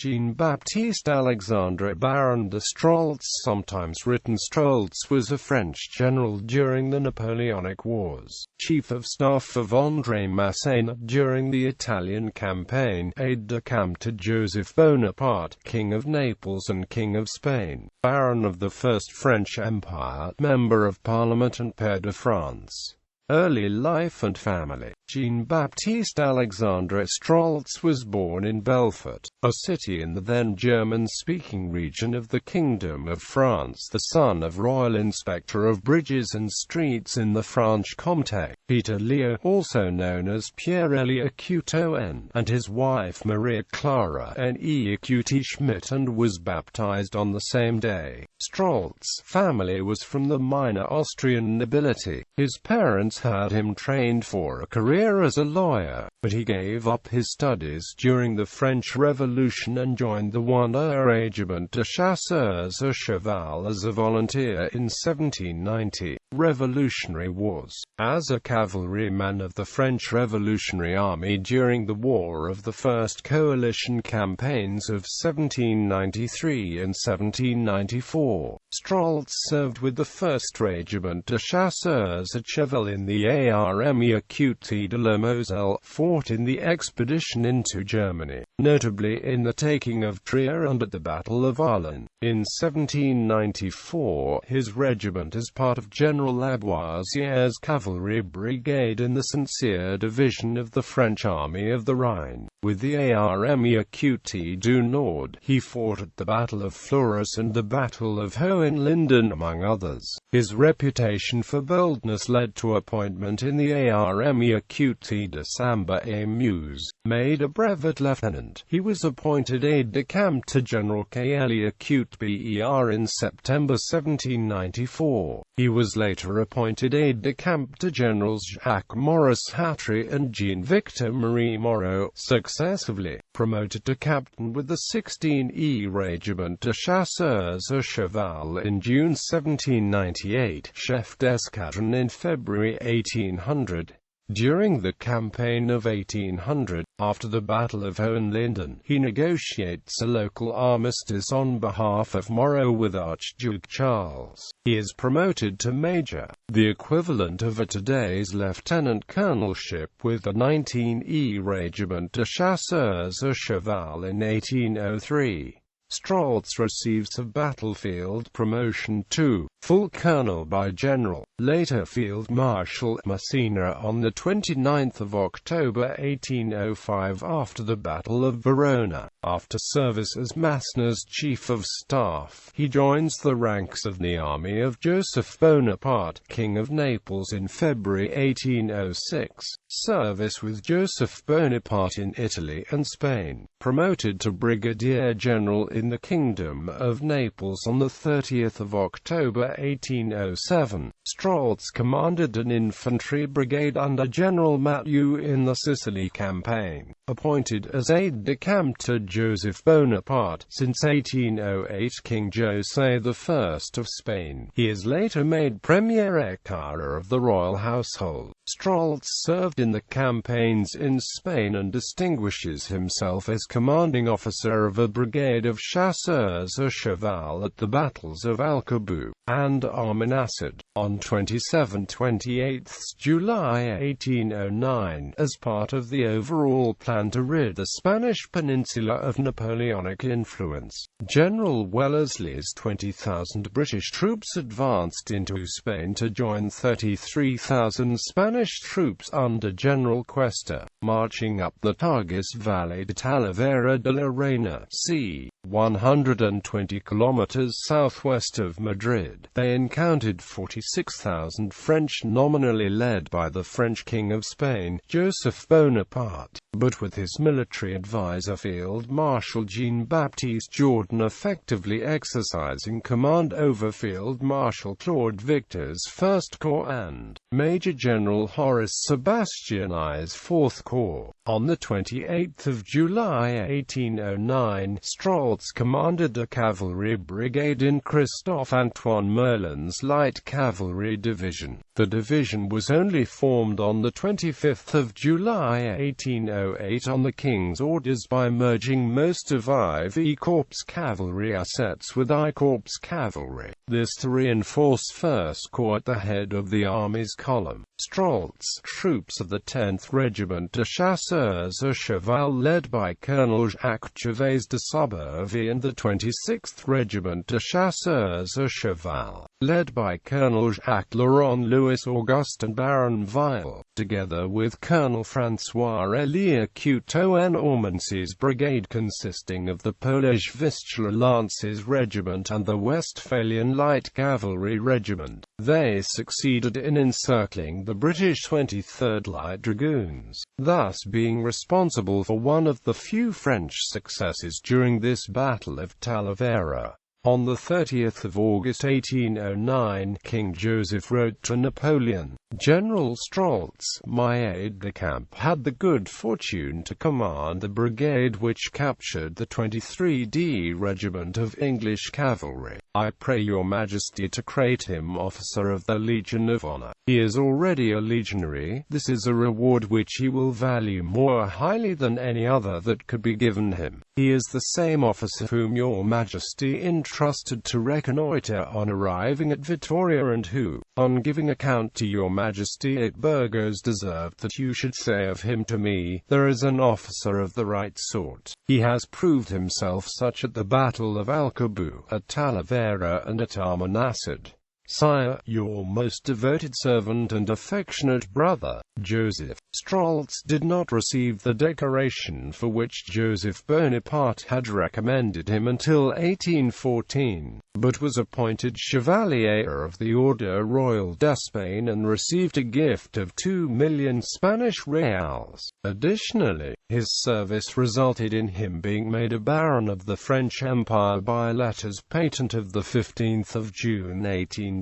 Jean-Baptiste Alexandre Baron de Stroltz, sometimes written Stroltz, was a French general during the Napoleonic Wars, Chief of Staff of André Masséna during the Italian campaign, Aide-de-Camp to Joseph Bonaparte, King of Naples and King of Spain, Baron of the First French Empire, Member of Parliament and Père de France. Early life and family. Jean-Baptiste Alexandre Strolz was born in Belfort, a city in the then German-speaking region of the Kingdom of France, the son of Royal Inspector of Bridges and Streets in the Franche-Comté, Peter Leo, also known as Pierre-Elie Couteau, and his wife Maria Clara N.E. Couty Schmidt, and was baptized on the same day. Strolz's family was from the minor Austrian nobility. His parents had him trained for a career as a lawyer, but he gave up his studies during the French Revolution and joined the 1er Régiment de Chasseurs à Cheval as a volunteer in 1790. Revolutionary Wars. As a cavalryman of the French Revolutionary Army during the War of the First Coalition campaigns of 1793 and 1794, Stroltz served with the 1st Régiment de Chasseurs à Cheval in the Armée Acute de la Moselle, fought in the expedition into Germany, notably in the taking of Trier and at the Battle of Arlon. In 1794, his regiment, as part of General Lavoisier's Cavalry Brigade in the St-Cyr Division of the French Army of the Rhine, with the Armée Acute du Nord, he fought at the Battle of Fleurus and the Battle of Hohenlinden, among others. His reputation for boldness led to appointment in the Armée Acute de Sambre-et-Meuse. Made a brevet lieutenant, he was appointed aide-de-camp to General K.L. Acute Ber in September 1794. He was later appointed aide-de-camp to Generals Jacques-Maurice Hatry and Jean-Victor Marie Moreau, successively, promoted to captain with the 16e Régiment de Chasseurs à Cheval in June 1798, chef d'escadron in February 1800. During the campaign of 1800, after the Battle of Hohenlinden, he negotiates a local armistice on behalf of Moreau with Archduke Charles. He is promoted to major, the equivalent of a today's lieutenant colonelship with the 19e Régiment de Chasseurs à Cheval in 1803. Stroltz receives a battlefield promotion to full colonel by General, later Field Marshal Masséna on 29 October 1805 after the Battle of Verona. After service as Masséna's chief of staff, he joins the ranks of the army of Joseph Bonaparte, King of Naples in February 1806. Service with Joseph Bonaparte in Italy and Spain. Promoted to Brigadier General in the Kingdom of Naples on 30 October 1807. Stroltz commanded an infantry brigade under General Mathieu in the Sicily campaign. Appointed as aide-de-camp to Joseph Bonaparte since 1808 King José I of Spain, he is later made Premier Écuyer of the royal household. Stroltz served in the campaigns in Spain and distinguishes himself as commanding officer of a brigade of chasseurs à cheval at the battles of Alcabu and Armenasad, on 27–28 July 1809, as part of the overall plan to rid the Spanish peninsula of Napoleonic influence. General Wellesley's 20,000 British troops advanced into Spain to join 33,000 Spanish troops under General Cuesta, marching up the Tagus Valley to Talavera de la Reina, c. 120 kilometers southwest of Madrid. They encountered 46,000 French, nominally led by the French King of Spain, Joseph Bonaparte, but with his military advisor Field Marshal Jean-Baptiste Jourdan effectively exercising command over Field Marshal Claude Victor's 1st Corps and Major General Horace Sebastiani's 4th Corps. On 28 July 1809, Stroltz commanded a cavalry brigade in Christophe Antoine Merlin's light cavalry division. The division was only formed on 25 July 1808 on the King's orders by merging most of IV Corps cavalry assets with I Corps cavalry. This to reinforce 1st Corps at the head of the Army's column. Stroltz, troops of the 10th Regiment de Chasseurs à Cheval led by Colonel Jacques Gervais de Sobervie, and the 26th Regiment de Chasseurs à Cheval, led by Colonel Jacques Laurent Louis Auguste and Baron Weil, together with Colonel François-Élie Couteau and Ormoncy's brigade, consisting of the Polish Vistula Lancers Regiment and the Westphalian Light Cavalry Regiment. They succeeded in encircling the British 23rd Light Dragoons, thus being responsible for one of the few French successes during this Battle of Talavera. On 30 August 1809, King Joseph wrote to Napoleon, "General Stroltz, my aide-de-camp, had the good fortune to command the brigade which captured the 23d Regiment of English Cavalry. I pray your Majesty to create him officer of the Legion of Honor. He is already a legionary. This is a reward which he will value more highly than any other that could be given him. He is the same officer whom your Majesty entrusted to reconnoiter on arriving at Vittoria, and who, on giving account to your Majesty at Burgos, deserved that you should say of him to me, 'There is an officer of the right sort.' He has proved himself such at the Battle of Alcabu, at Talavera, and at Armanasad. Sire, your most devoted servant and affectionate brother, Joseph." Stroltz did not receive the decoration for which Joseph Bonaparte had recommended him until 1814, but was appointed Chevalier of the Order Royal d'Espagne and received a gift of 2 million Spanish reals. Additionally, his service resulted in him being made a Baron of the French Empire by letters patent of 15 June 1810.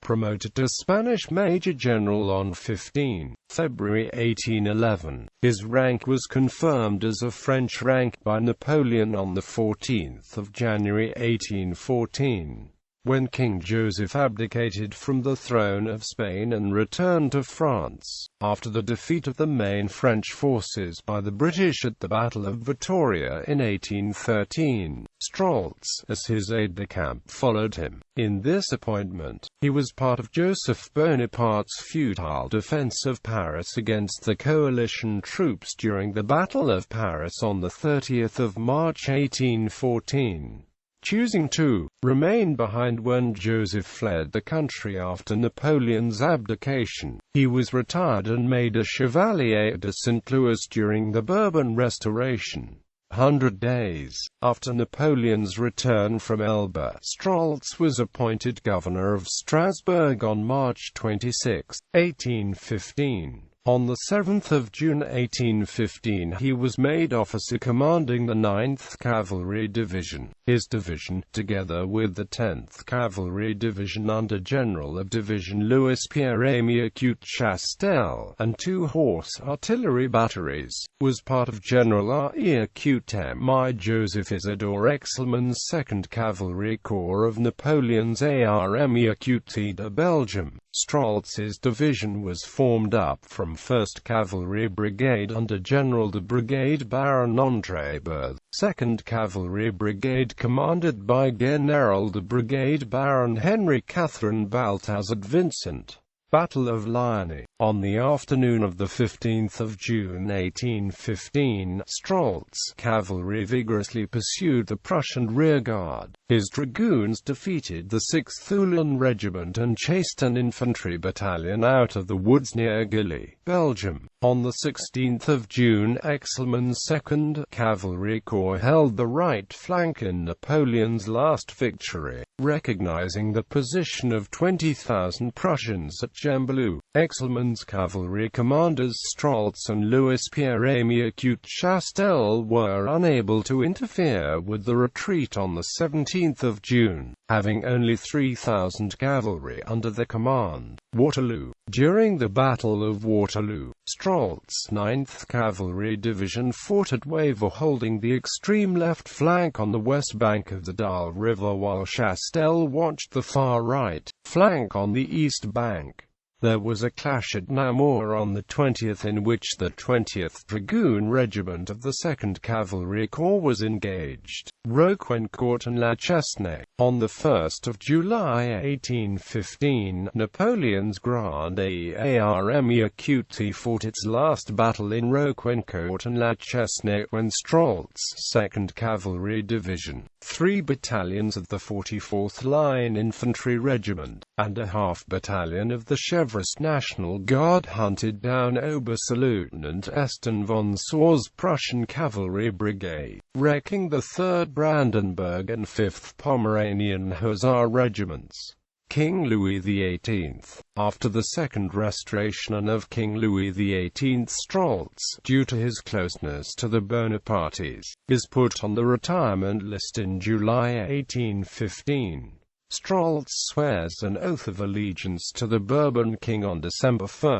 Promoted to Spanish Major General on 15 February 1811, his rank was confirmed as a French rank by Napoleon on 14 January 1814. When King Joseph abdicated from the throne of Spain and returned to France, after the defeat of the main French forces by the British at the Battle of Vittoria in 1813, Stroltz, as his aide-de-camp, followed him. In this appointment, he was part of Joseph Bonaparte's futile defense of Paris against the coalition troops during the Battle of Paris on 30 March 1814. Choosing to remain behind when Joseph fled the country after Napoleon's abdication, he was retired and made a Chevalier de Saint-Louis during the Bourbon Restoration. 100 days after Napoleon's return from Elba, Stroltz was appointed governor of Strasbourg on March 26, 1815. On 7 June 1815 he was made officer commanding the 9th Cavalry Division. His division, together with the 10th Cavalry Division under General of Division Louis Pierre-Aimé Chastel, and 2 horse artillery batteries, was part of General R.E. Joseph Isidore Exelmans' 2nd Cavalry Corps of Napoleon's Armée de Belgium. Stroltz's division was formed up from 1st Cavalry Brigade under General de Brigade Baron André Masséna, 2nd Cavalry Brigade commanded by General de Brigade Baron Henry Catherine Balthazar Vincent. Battle of Liony. On the afternoon of 15 June 1815, Stroltz's cavalry vigorously pursued the Prussian rearguard. His dragoons defeated the 6th Uhlan Regiment and chased an infantry battalion out of the woods near Gilly, Belgium. On 16 June, Exelmans' 2nd Cavalry Corps held the right flank in Napoleon's last victory, recognizing the position of 20,000 Prussians at Gembloux. Exelmans' cavalry commanders Stroltz and Louis Pierre-Aimé Chastel were unable to interfere with the retreat on 17 June, having only 3,000 cavalry under their command. Waterloo. During the Battle of Waterloo, Stroltz's 9th Cavalry Division fought at Wavre, holding the extreme left flank on the west bank of the Dalle River, while Chastel watched the far right flank on the east bank. There was a clash at Namur on the 20th in which the 20th Dragoon Regiment of the 2nd Cavalry Corps was engaged. Roquencourt and La Chesnaye. On the 1st of July 1815, Napoleon's Grande Armée Acute fought its last battle in Roquencourt and La Chesnaye when Stroltz's 2nd Cavalry Division, 3 battalions of the 44th Line Infantry Regiment, and a half-battalion of the Chevreuse National Guard hunted down Oberstleutnant Eston von Saur's Prussian Cavalry Brigade, wrecking the 3rd Brandenburg and 5th Pomeranian Hussar Regiments. King Louis XVIII. After the second restoration of King Louis XVIII, Stroltz, due to his closeness to the Bonapartes, is put on the retirement list in July 1815. Stroltz swears an oath of allegiance to the Bourbon king on December 1,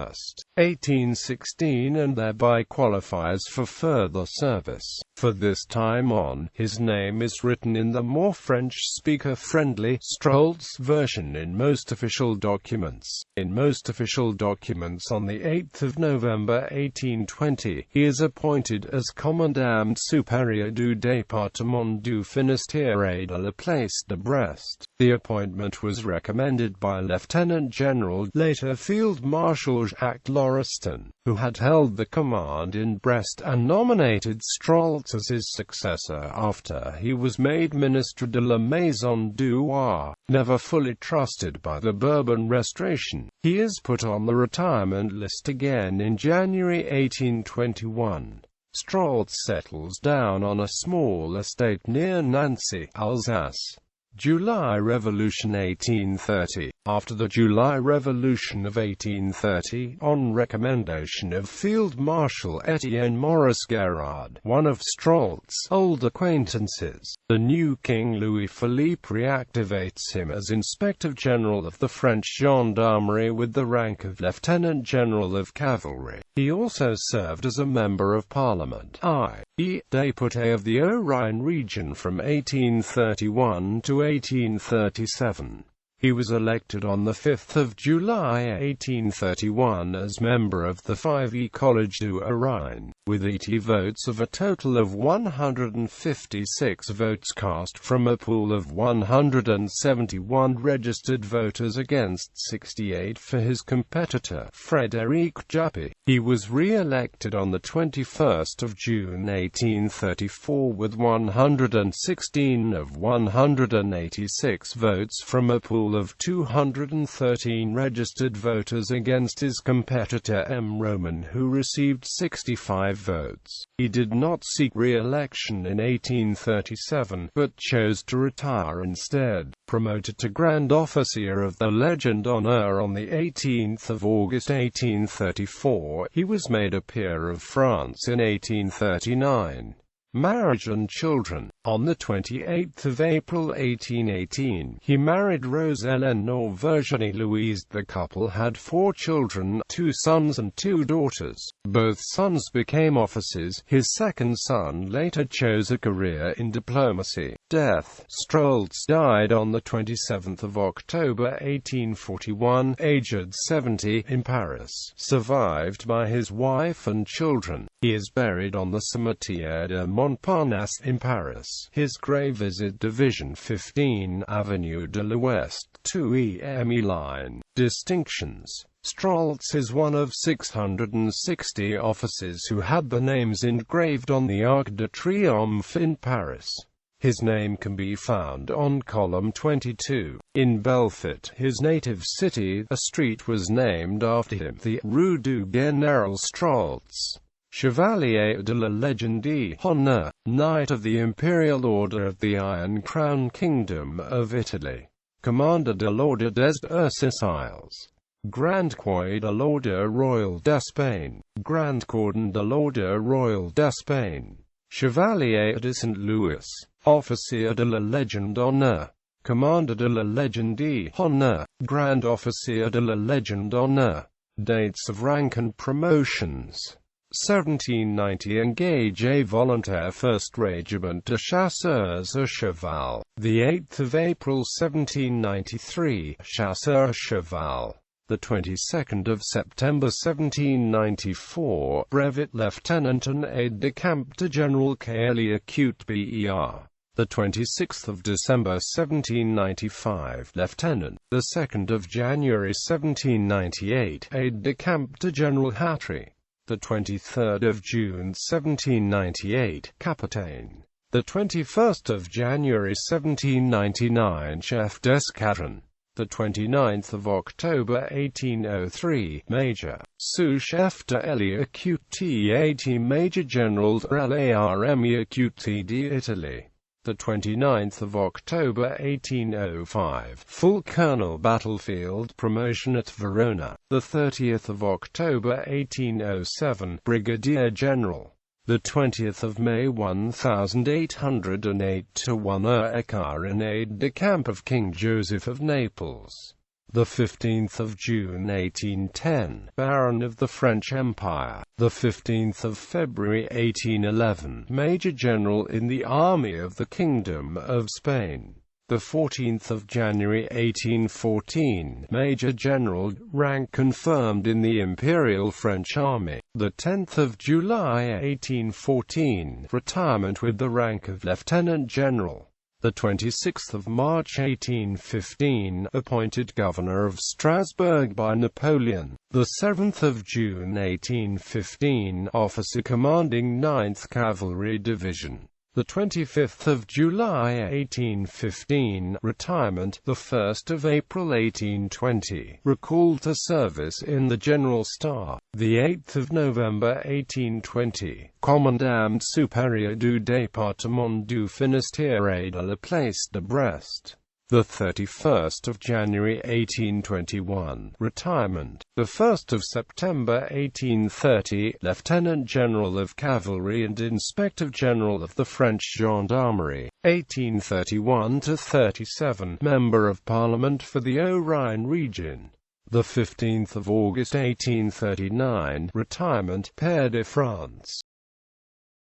1816 and thereby qualifies for further service. For this time on, his name is written in the more French-speaker-friendly Stroltz version in most official documents. In most official documents on the 8th of November 1820, he is appointed as Commandant Supérieur du Département du Finistère de la Place de Brest. The appointment was recommended by Lieutenant General, later Field Marshal Jacques Lauriston, who had held the command in Brest and nominated Stroltz as his successor after he was made Ministre de la Maison du Roi. Never fully trusted by the Bourbon Restoration, he is put on the retirement list again in January 1821. Stroltz settles down on a small estate near Nancy, Alsace. July Revolution 1830. After the July Revolution of 1830, on recommendation of Field Marshal Etienne Maurice Gérard, one of Stroltz's old acquaintances, the new King Louis-Philippe reactivates him as Inspector General of the French Gendarmerie with the rank of Lieutenant General of Cavalry. He also served as a Member of Parliament, i.e., député of the Haut-Rhine region from 1831 to 1837. He was elected on 5 July 1831 as member of the 5e Collège du Haut-Rhin, with 80 votes of a total of 156 votes cast from a pool of 171 registered voters against 68 for his competitor, Frédéric Juppé. He was re-elected on 21 June 1834 with 116 of 186 votes from a pool of 213 registered voters against his competitor M. Roman, who received 65 votes. He did not seek re-election in 1837, but chose to retire instead. Promoted to Grand Officer of the Légion d'Honneur on 18 August 1834, he was made a Peer of France in 1839. Marriage and children. On 28 April 1818, he married Rose Eleanor Virginie Louise. The couple had 4 children, 2 sons and 2 daughters. Both sons became officers. His second son later chose a career in diplomacy. Death. Stroltz died on 27 October 1841, aged 70, in Paris, survived by his wife and children. He is buried on the Cimetière de Montparnasse in Paris. His grave is at Division 15, Avenue de l'Ouest, 2e line. Distinctions. Stroltz is one of 660 officers who had their names engraved on the Arc de Triomphe in Paris. His name can be found on column 22. In Belfort, his native city, a street was named after him, the Rue du Général Stroltz. Chevalier de la Légion d'Honneur, Knight of the Imperial Order of the Iron Crown Kingdom of Italy. Commander de l'Ordre des Sicilies. Grand Croix de l'Ordre Royal d'Espagne. Grand Cordon de l'Ordre Royal d'Espagne. Chevalier de Saint-Louis. Officier de la Légion d'Honneur. Commander de la Légion d'Honneur. Grand Officier de la Légion d'Honneur. Dates of rank and promotions. 1790 Engage a volontaire 1st Régiment de Chasseurs à Cheval. The 8th of April 1793, Chasseur à Cheval. The 22nd of September 1794, Brevet Lieutenant and Aide-de-Camp to General K. Acute Ber. The 26th of December 1795, Lieutenant. The 2nd of January 1798, Aide-de-Camp to General Hatry. The 23rd of June 1798, Capitaine. The 21st of January 1799, Chef d'Escadron. The 29th of October 1803, Major, Sous-Chef de l'Acute Major General de l'Armée Acute d'Italie. The 29th of October 1805, Full Colonel Battlefield Promotion at Verona. The 30th of October 1807, Brigadier General. The 20th of May 1808 to 1 Ecar in Aide-de-Camp of King Joseph of Naples. The 15th of June 1810, Baron of the French Empire. The 15th of February 1811, Major General in the Army of the Kingdom of Spain. The 14th of January 1814, Major General, rank confirmed in the Imperial French Army. The 10th of July 1814, retirement with the rank of Lieutenant General. The 26th of March 1815, appointed Governor of Strasbourg by Napoleon. The 7th of June 1815, officer commanding 9th Cavalry Division. The 25th of July 1815, retirement. The 1st of April 1820, recalled to service in the General Staff. The 8th of November 1820, Commandant supérieur du département du Finistère et de la place de Brest. The 31st of January 1821, retirement. The 1st of September 1830, Lieutenant General of Cavalry and Inspector General of the French Gendarmerie. 1831–37, Member of Parliament for the Haut-Rhine region. The 15th of August 1839, retirement. Pair de France.